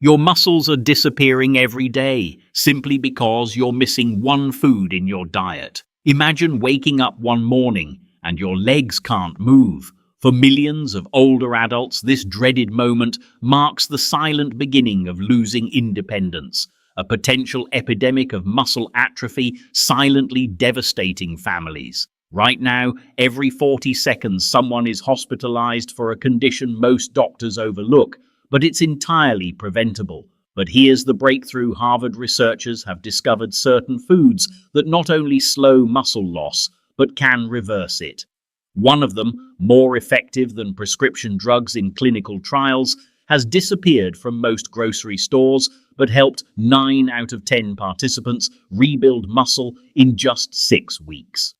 Your muscles are disappearing every day simply because you're missing one food in your diet. Imagine waking up one morning and your legs can't move. For millions of older adults, this dreaded moment marks the silent beginning of losing independence, a potential epidemic of muscle atrophy silently devastating families. Right now, every 40 seconds, someone is hospitalized for a condition most doctors overlook, but it's entirely preventable. But here's the breakthrough. Harvard researchers have discovered certain foods that not only slow muscle loss, but can reverse it. One of them, more effective than prescription drugs in clinical trials, has disappeared from most grocery stores, but helped 9 out of 10 participants rebuild muscle in just 6 weeks.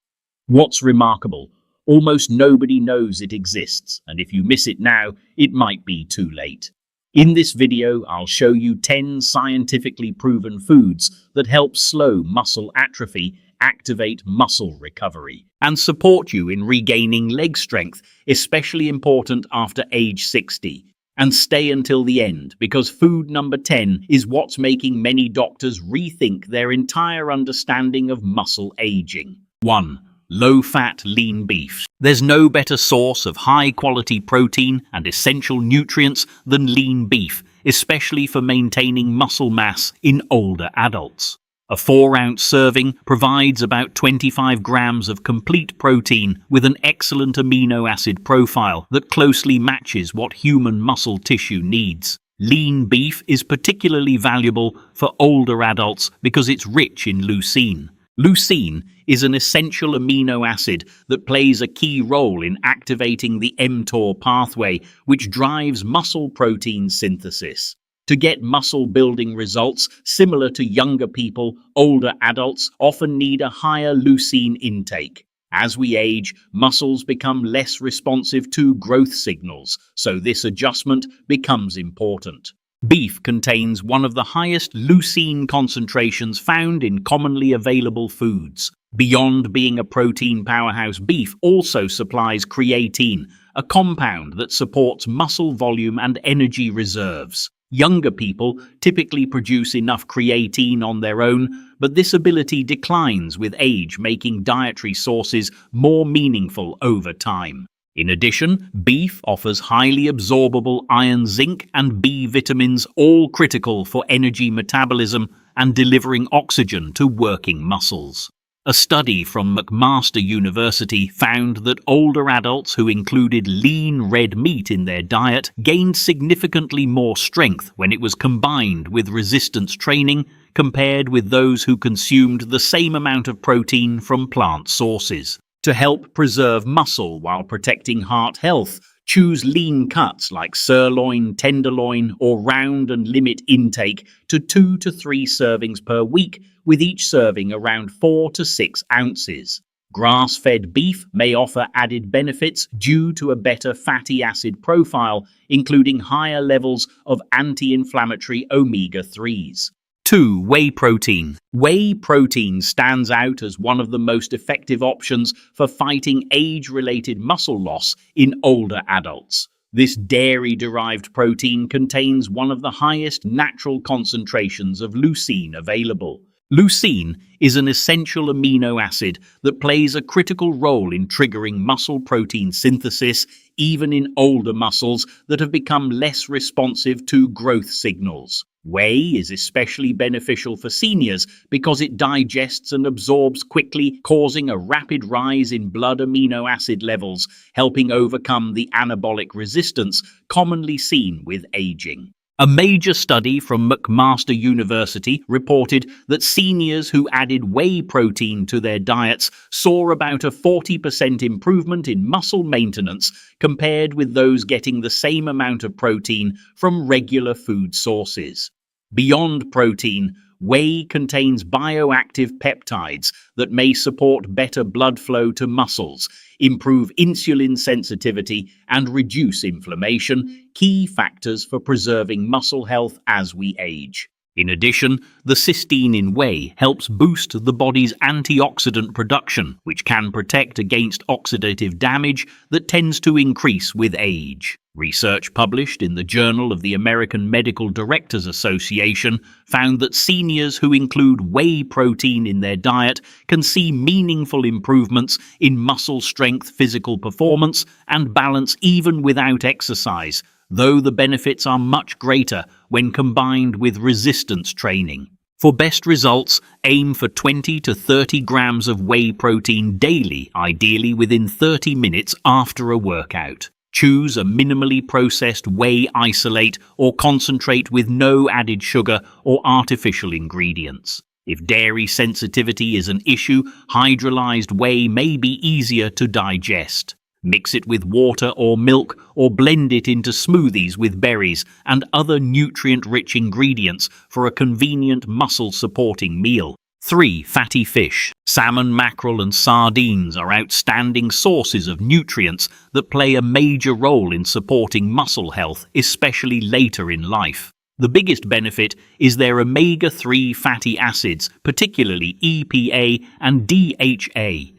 What's remarkable? Almost nobody knows it exists, and if you miss it now, it might be too late. In this video, I'll show you 10 scientifically proven foods that help slow muscle atrophy, activate muscle recovery, and support you in regaining leg strength, especially important after age 60. And stay until the end, because food number 10 is what's making many doctors rethink their entire understanding of muscle aging. 1. Low-fat lean beef. There's no better source of high-quality protein and essential nutrients than lean beef, especially for maintaining muscle mass in older adults. A 4-ounce serving provides about 25 grams of complete protein with an excellent amino acid profile that closely matches what human muscle tissue needs. Lean beef is particularly valuable for older adults because it's rich in leucine. Leucine is an essential amino acid that plays a key role in activating the mTOR pathway, which drives muscle protein synthesis. To get muscle-building results similar to younger people, older adults often need a higher leucine intake. As we age, muscles become less responsive to growth signals, so this adjustment becomes important. Beef contains one of the highest leucine concentrations found in commonly available foods. Beyond being a protein powerhouse, beef also supplies creatine, a compound that supports muscle volume and energy reserves. Younger people typically produce enough creatine on their own, but this ability declines with age, making dietary sources more meaningful over time. In addition, beef offers highly absorbable iron, zinc, and B vitamins, all critical for energy metabolism and delivering oxygen to working muscles. A study from McMaster University found that older adults who included lean red meat in their diet gained significantly more strength when it was combined with resistance training compared with those who consumed the same amount of protein from plant sources. To help preserve muscle while protecting heart health, choose lean cuts like sirloin, tenderloin, or round and limit intake to 2 to 3 servings per week, with each serving around 4 to 6 ounces. Grass-fed beef may offer added benefits due to a better fatty acid profile, including higher levels of anti-inflammatory omega-3s. 2. Whey protein. Whey protein stands out as one of the most effective options for fighting age-related muscle loss in older adults. This dairy-derived protein contains one of the highest natural concentrations of leucine available. Leucine is an essential amino acid that plays a critical role in triggering muscle protein synthesis, even in older muscles that have become less responsive to growth signals. Whey is especially beneficial for seniors because it digests and absorbs quickly, causing a rapid rise in blood amino acid levels, helping overcome the anabolic resistance commonly seen with aging. A major study from McMaster University reported that seniors who added whey protein to their diets saw about a 40% improvement in muscle maintenance compared with those getting the same amount of protein from regular food sources. Beyond protein, whey contains bioactive peptides that may support better blood flow to muscles, improve insulin sensitivity, and reduce inflammation, key factors for preserving muscle health as we age. In addition, the cysteine in whey helps boost the body's antioxidant production, which can protect against oxidative damage that tends to increase with age. Research published in the Journal of the American Medical Directors Association found that seniors who include whey protein in their diet can see meaningful improvements in muscle strength, physical performance, and balance even without exercise, though the benefits are much greater when combined with resistance training. For best results, aim for 20 to 30 grams of whey protein daily, ideally within 30 minutes after a workout. Choose a minimally processed whey isolate or concentrate with no added sugar or artificial ingredients. If dairy sensitivity is an issue, hydrolyzed whey may be easier to digest. Mix it with water or milk or blend it into smoothies with berries and other nutrient-rich ingredients for a convenient muscle-supporting meal. 3. Fatty fish. Salmon, mackerel and sardines are outstanding sources of nutrients that play a major role in supporting muscle health, especially later in life. The biggest benefit is their omega-3 fatty acids, particularly EPA and DHA.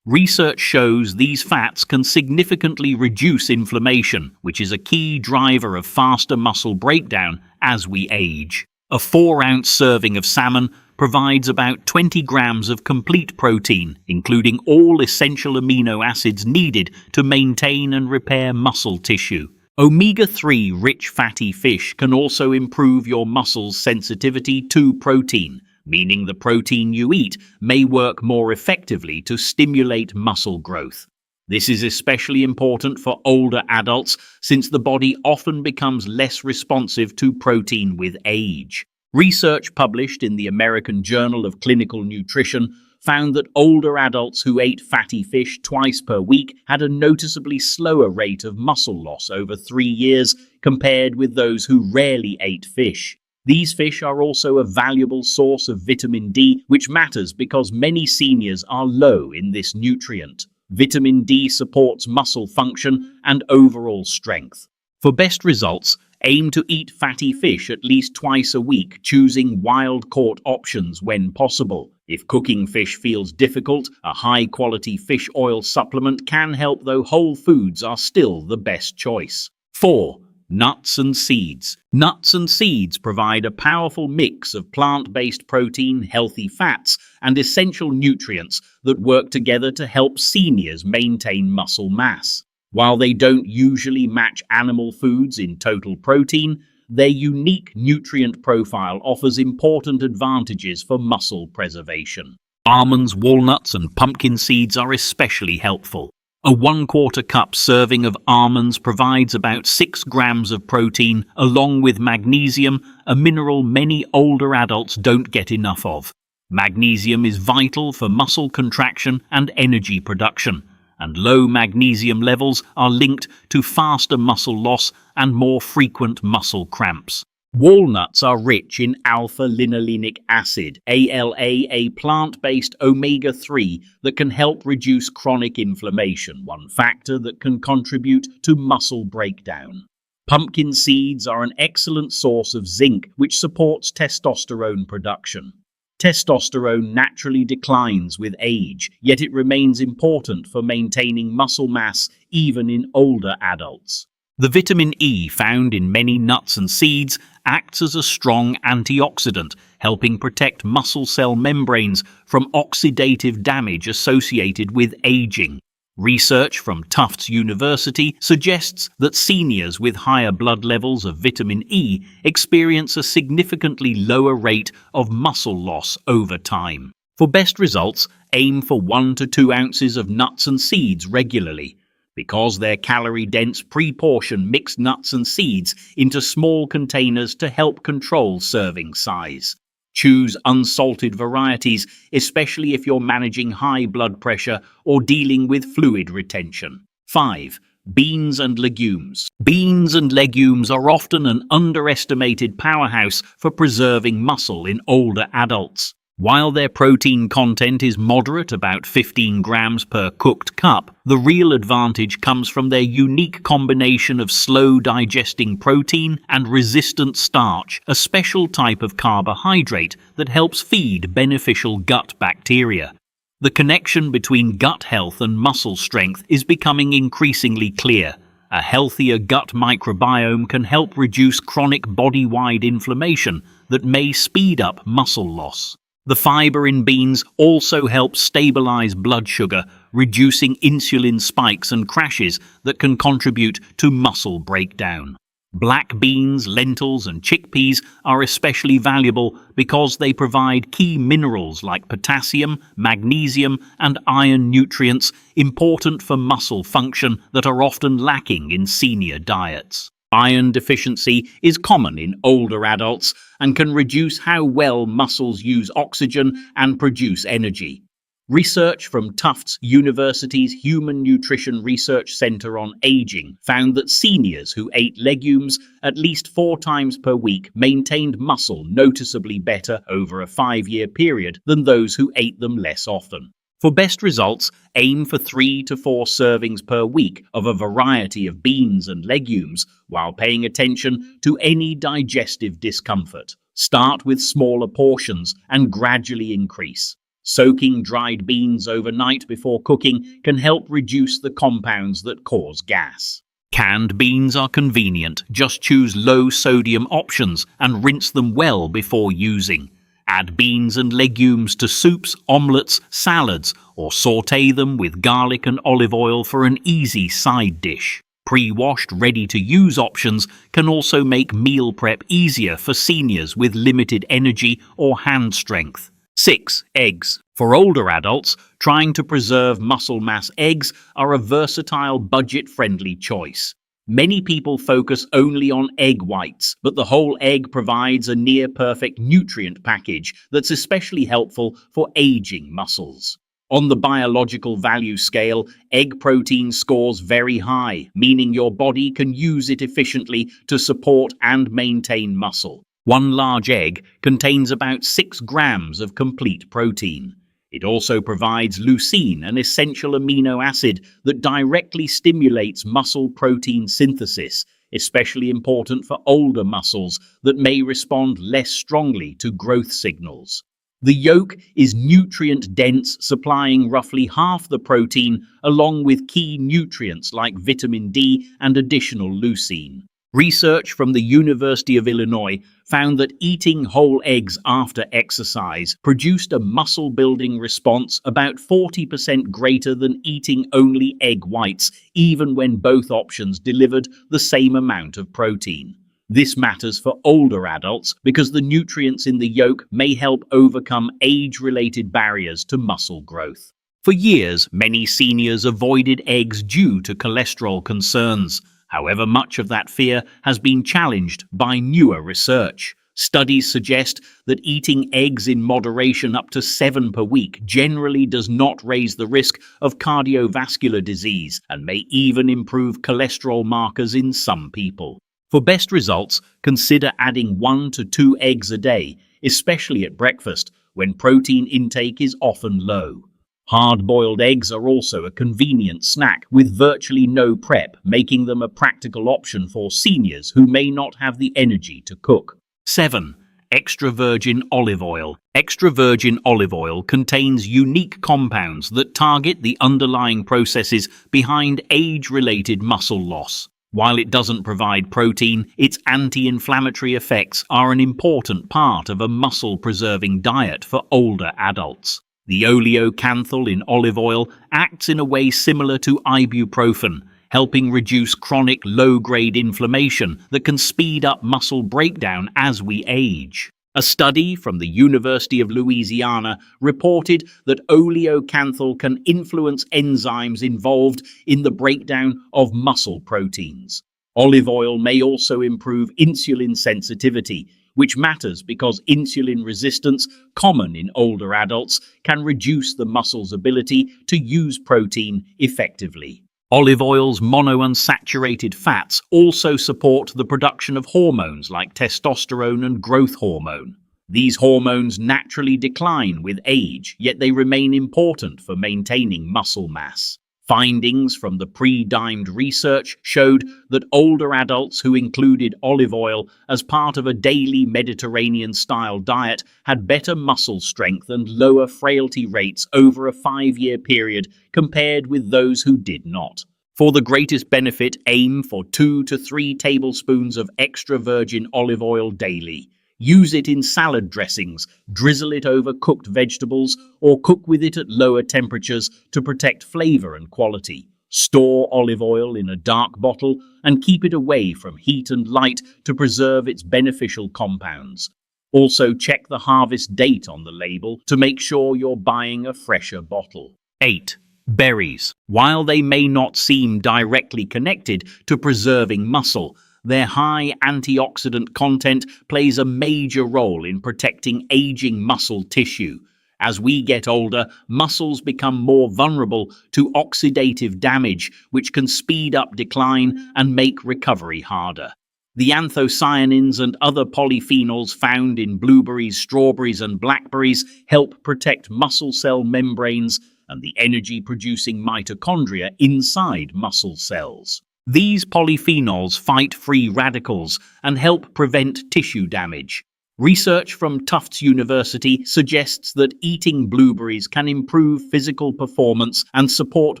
Research shows these fats can significantly reduce inflammation, which is a key driver of faster muscle breakdown as we age. A 4-ounce serving of salmon provides about 20 grams of complete protein, including all essential amino acids needed to maintain and repair muscle tissue. Omega-3 rich fatty fish can also improve your muscles' sensitivity to protein, meaning the protein you eat may work more effectively to stimulate muscle growth. This is especially important for older adults since the body often becomes less responsive to protein with age. Research published in the American Journal of Clinical Nutrition found that older adults who ate fatty fish twice per week had a noticeably slower rate of muscle loss over 3 years compared with those who rarely ate fish. These fish are also a valuable source of vitamin D, which matters because many seniors are low in this nutrient. Vitamin D supports muscle function and overall strength. For best results, aim to eat fatty fish at least twice a week, choosing wild-caught options when possible. If cooking fish feels difficult, a high-quality fish oil supplement can help, though whole foods are still the best choice. 4. Nuts and seeds. Nuts and seeds provide a powerful mix of plant-based protein, healthy fats, and essential nutrients that work together to help seniors maintain muscle mass. While they don't usually match animal foods in total protein, their unique nutrient profile offers important advantages for muscle preservation. Almonds, walnuts, and pumpkin seeds are especially helpful. A 1/4 cup serving of almonds provides about 6 grams of protein, along with magnesium, a mineral many older adults don't get enough of. Magnesium is vital for muscle contraction and energy production, and low magnesium levels are linked to faster muscle loss and more frequent muscle cramps. Walnuts are rich in alpha-linolenic acid, ALA, a plant-based omega-3 that can help reduce chronic inflammation, one factor that can contribute to muscle breakdown. Pumpkin seeds are an excellent source of zinc, which supports testosterone production. Testosterone naturally declines with age, yet it remains important for maintaining muscle mass even in older adults. The vitamin E found in many nuts and seeds acts as a strong antioxidant, helping protect muscle cell membranes from oxidative damage associated with aging. Research from Tufts University suggests that seniors with higher blood levels of vitamin E experience a significantly lower rate of muscle loss over time. For best results, aim for 1 to 2 ounces of nuts and seeds regularly. Because they're calorie-dense, pre-portion mixed nuts and seeds into small containers to help control serving size. Choose unsalted varieties, especially if you're managing high blood pressure or dealing with fluid retention. 5. Beans and legumes. Beans and legumes are often an underestimated powerhouse for preserving muscle in older adults. While their protein content is moderate, about 15 grams per cooked cup, the real advantage comes from their unique combination of slow digesting protein and resistant starch, a special type of carbohydrate that helps feed beneficial gut bacteria. The connection between gut health and muscle strength is becoming increasingly clear. A healthier gut microbiome can help reduce chronic body-wide inflammation that may speed up muscle loss. The fiber in beans also helps stabilize blood sugar, reducing insulin spikes and crashes that can contribute to muscle breakdown. Black beans, lentils, and chickpeas are especially valuable because they provide key minerals like potassium, magnesium, and iron nutrients important for muscle function that are often lacking in senior diets. Iron deficiency is common in older adults and can reduce how well muscles use oxygen and produce energy. Research from Tufts University's Human Nutrition Research Center on Aging found that seniors who ate legumes at least 4 times per week maintained muscle noticeably better over a 5-year period than those who ate them less often. For best results, aim for 3 to 4 servings per week of a variety of beans and legumes while paying attention to any digestive discomfort. Start with smaller portions and gradually increase. Soaking dried beans overnight before cooking can help reduce the compounds that cause gas. Canned beans are convenient. Just choose low-sodium options and rinse them well before using. Add beans and legumes to soups, omelettes, salads, or sauté them with garlic and olive oil for an easy side dish. Pre-washed, ready-to-use options can also make meal prep easier for seniors with limited energy or hand strength. 6. Eggs. For older adults, trying to preserve muscle mass, eggs are a versatile, budget-friendly choice. Many people focus only on egg whites, but the whole egg provides a near-perfect nutrient package that's especially helpful for aging muscles. On the biological value scale, egg protein scores very high, meaning your body can use it efficiently to support and maintain muscle. 1 large egg contains about 6 grams of complete protein. It also provides leucine, an essential amino acid that directly stimulates muscle protein synthesis, especially important for older muscles that may respond less strongly to growth signals. The yolk is nutrient-dense, supplying roughly half the protein, along with key nutrients like vitamin D and additional leucine. Research from the University of Illinois found that eating whole eggs after exercise produced a muscle-building response about 40% greater than eating only egg whites, even when both options delivered the same amount of protein. This matters for older adults because the nutrients in the yolk may help overcome age-related barriers to muscle growth. For years, many seniors avoided eggs due to cholesterol concerns. However, much of that fear has been challenged by newer research. Studies suggest that eating eggs in moderation up to 7 per week generally does not raise the risk of cardiovascular disease and may even improve cholesterol markers in some people. For best results, consider adding 1 to 2 eggs a day, especially at breakfast, when protein intake is often low. Hard-boiled eggs are also a convenient snack with virtually no prep, making them a practical option for seniors who may not have the energy to cook. 7. Extra virgin olive oil. Extra virgin olive oil contains unique compounds that target the underlying processes behind age-related muscle loss. While it doesn't provide protein, its anti-inflammatory effects are an important part of a muscle-preserving diet for older adults. The oleocanthal in olive oil acts in a way similar to ibuprofen, helping reduce chronic low-grade inflammation that can speed up muscle breakdown as we age. A study from the University of Louisiana reported that oleocanthal can influence enzymes involved in the breakdown of muscle proteins. Olive oil may also improve insulin sensitivity, which matters because insulin resistance, common in older adults, can reduce the muscle's ability to use protein effectively. Olive oil's monounsaturated fats also support the production of hormones like testosterone and growth hormone. These hormones naturally decline with age, yet they remain important for maintaining muscle mass. Findings from the pre-dimed research showed that older adults who included olive oil as part of a daily Mediterranean-style diet had better muscle strength and lower frailty rates over a 5-year period compared with those who did not. For the greatest benefit, aim for 2 to 3 tablespoons of extra virgin olive oil daily. Use it in salad dressings, drizzle it over cooked vegetables, or cook with it at lower temperatures to protect flavor and quality. Store olive oil in a dark bottle and keep it away from heat and light to preserve its beneficial compounds. Also, check the harvest date on the label to make sure you're buying a fresher bottle. 8. Berries. While they may not seem directly connected to preserving muscle, their high antioxidant content plays a major role in protecting aging muscle tissue. As we get older, muscles become more vulnerable to oxidative damage, which can speed up decline and make recovery harder. The anthocyanins and other polyphenols found in blueberries, strawberries, and blackberries help protect muscle cell membranes and the energy-producing mitochondria inside muscle cells. These polyphenols fight free radicals and help prevent tissue damage. Research from Tufts University suggests that eating blueberries can improve physical performance and support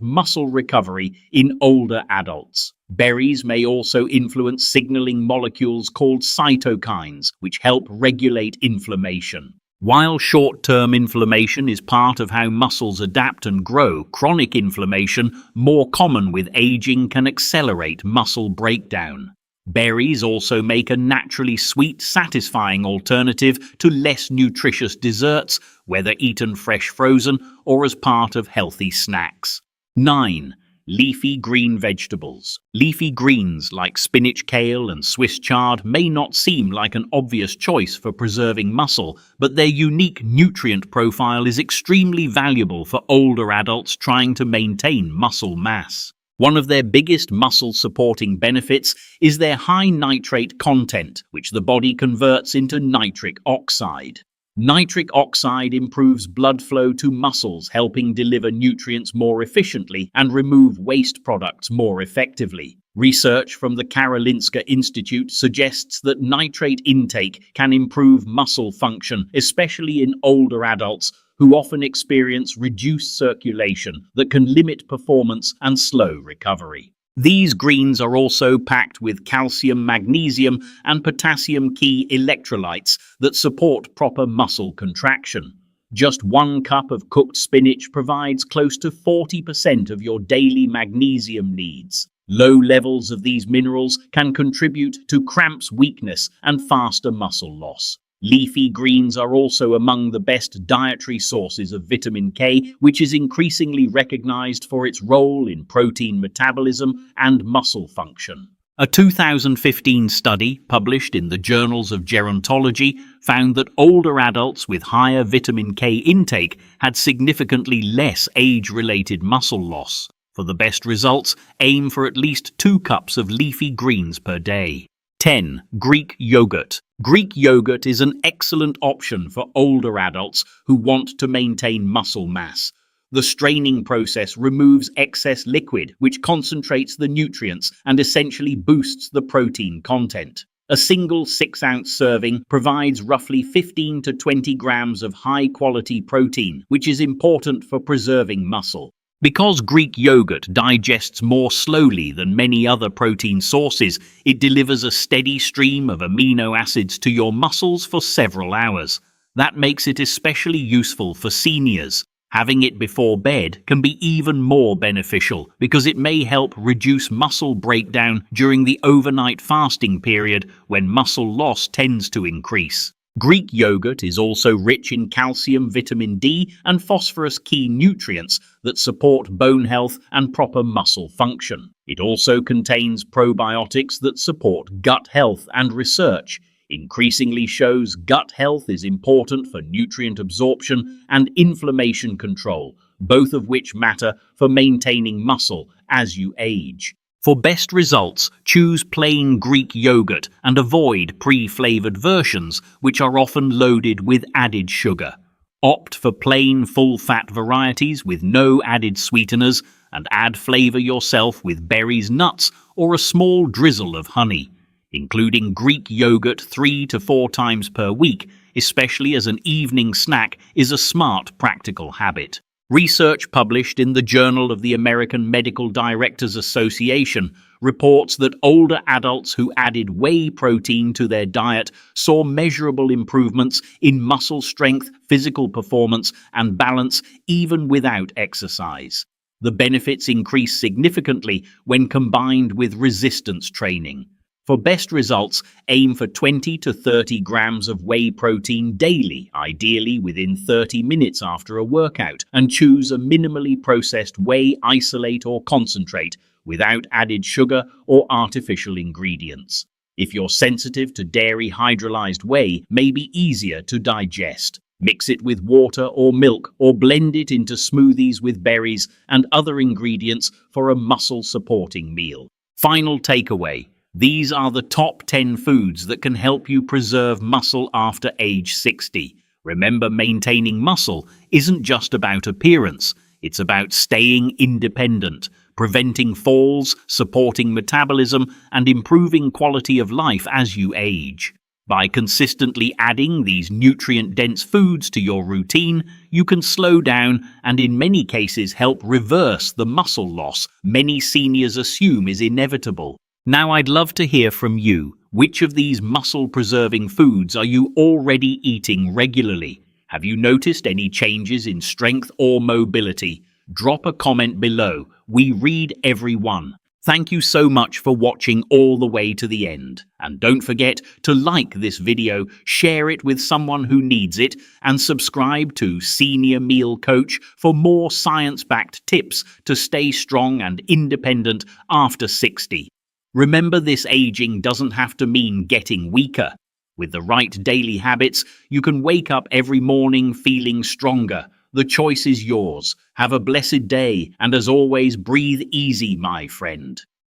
muscle recovery in older adults. Berries may also influence signaling molecules called cytokines, which help regulate inflammation. While short-term inflammation is part of how muscles adapt and grow, chronic inflammation, more common with aging, can accelerate muscle breakdown. Berries also make a naturally sweet, satisfying alternative to less nutritious desserts, whether eaten fresh, frozen, or as part of healthy snacks. 9. Leafy green vegetables. Leafy greens like spinach, kale, and Swiss chard may not seem like an obvious choice for preserving muscle, but their unique nutrient profile is extremely valuable for older adults trying to maintain muscle mass. One of their biggest muscle-supporting benefits is their high nitrate content, which the body converts into nitric oxide. Nitric oxide improves blood flow to muscles, helping deliver nutrients more efficiently and remove waste products more effectively. Research from the Karolinska Institute suggests that nitrate intake can improve muscle function, especially in older adults who often experience reduced circulation that can limit performance and slow recovery. These greens are also packed with calcium, magnesium, and potassium key electrolytes that support proper muscle contraction. Just 1 cup of cooked spinach provides close to 40% of your daily magnesium needs. Low levels of these minerals can contribute to cramps, weakness, and faster muscle loss. Leafy greens are also among the best dietary sources of vitamin K, which is increasingly recognized for its role in protein metabolism and muscle function. A 2015 study published in the Journals of Gerontology found that older adults with higher vitamin K intake had significantly less age-related muscle loss. For the best results, aim for at least 2 cups of leafy greens per day. 10. Greek yogurt. Greek yogurt is an excellent option for older adults who want to maintain muscle mass. The straining process removes excess liquid, which concentrates the nutrients and essentially boosts the protein content. A single 6-ounce serving provides roughly 15 to 20 grams of high-quality protein, which is important for preserving muscle. Because Greek yogurt digests more slowly than many other protein sources, it delivers a steady stream of amino acids to your muscles for several hours. That makes it especially useful for seniors. Having it before bed can be even more beneficial because it may help reduce muscle breakdown during the overnight fasting period when muscle loss tends to increase. Greek yogurt is also rich in calcium, vitamin D, and phosphorus key nutrients that support bone health and proper muscle function. It also contains probiotics that support gut health, and research increasingly shows gut health is important for nutrient absorption and inflammation control, both of which matter for maintaining muscle as you age. For best results, choose plain Greek yogurt and avoid pre-flavored versions, which are often loaded with added sugar. Opt for plain full-fat varieties with no added sweeteners and add flavor yourself with berries, nuts, or a small drizzle of honey. Including Greek yogurt 3 to 4 times per week, especially as an evening snack, is a smart, practical habit. Research published in the Journal of the American Medical Directors Association reports that older adults who added whey protein to their diet saw measurable improvements in muscle strength, physical performance, and balance even without exercise. The benefits increase significantly when combined with resistance training. For best results, aim for 20 to 30 grams of whey protein daily, ideally within 30 minutes after a workout, and choose a minimally processed whey isolate or concentrate without added sugar or artificial ingredients. If you're sensitive to dairy, hydrolyzed whey may be easier to digest. Mix it with water or milk or blend it into smoothies with berries and other ingredients for a muscle-supporting meal. Final takeaway. These are the top 10 foods that can help you preserve muscle after age 60. Remember, maintaining muscle isn't just about appearance. It's about staying independent, preventing falls, supporting metabolism, and improving quality of life as you age. By consistently adding these nutrient-dense foods to your routine, you can slow down and in many cases help reverse the muscle loss many seniors assume is inevitable. Now I'd love to hear from you. Which of these muscle-preserving foods are you already eating regularly? Have you noticed any changes in strength or mobility? Drop a comment below. We read every one. Thank you so much for watching all the way to the end. And don't forget to like this video, share it with someone who needs it, and subscribe to Senior Meal Coach for more science-backed tips to stay strong and independent after 60. Remember, this aging doesn't have to mean getting weaker. With the right daily habits, you can wake up every morning feeling stronger. The choice is yours. Have a blessed day, and as always, breathe easy, my friend.